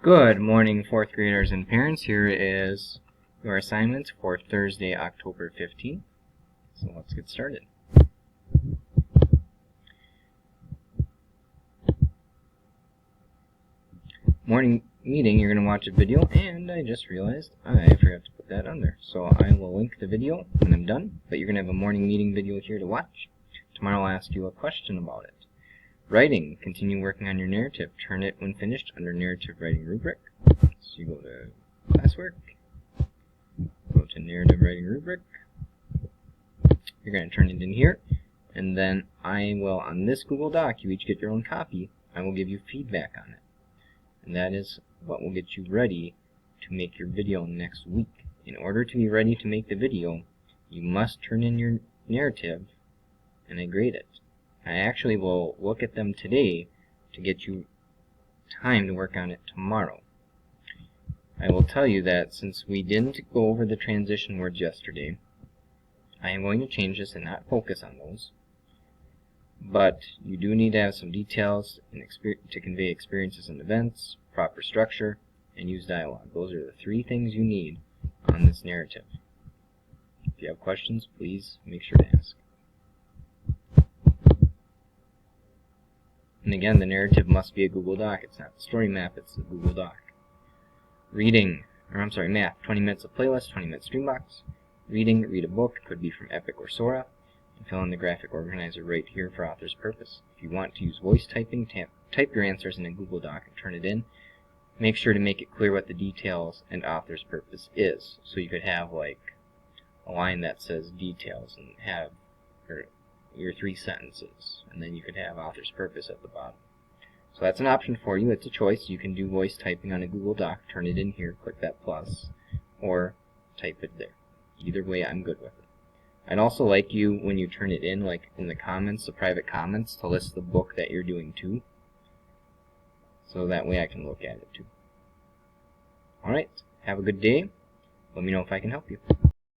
Good morning, 4th graders and parents. Here is your assignment for Thursday, October 15th. So let's get started. Morning meeting, you're going to watch a video, and I just realized I forgot to put that under. So I will link the video when I'm done, but you're going to have a morning meeting video here to watch. Tomorrow I'll ask you a question about it. Writing, continue working on your narrative. Turn it when finished under narrative writing rubric. So you go to classwork, go to narrative writing rubric. You're going to turn it in here, and then I will, on this Google Doc, you each get your own copy. I will give you feedback on it. And that is what will get you ready to make your video next week. In order to be ready to make the video, you must turn in your narrative and I grade it. I actually will look at them today to get you time to work on it tomorrow. I will tell you that since we didn't go over the transition words yesterday, I am going to change this and not focus on those. But you do need to have some details to convey experiences and events, proper structure, and use dialogue. Those are the three things you need on this narrative. If you have questions, please make sure to ask. And again, the narrative must be a Google Doc. It's not the story map, it's the Google Doc. Math, 20 minutes of playlist, 20 minutes Streambox. Reading, read a book, could be from Epic or Sora. And fill in the graphic organizer right here for author's purpose. If you want to use voice typing, type your answers in a Google Doc and turn it in. Make sure to make it clear what the details and author's purpose is. So you could have like a line that says details and have your 3 sentences, and then you could have author's purpose at the bottom. So that's an option for you. It's a choice. You can do voice typing on a Google Doc, turn it in here, click that plus, or type it there. Either way, I'm good with it. I'd also like you, when you turn it in, like in the comments, the private comments, to list the book that you're doing too, so that way I can look at it too. Alright, have a good day. Let me know if I can help you.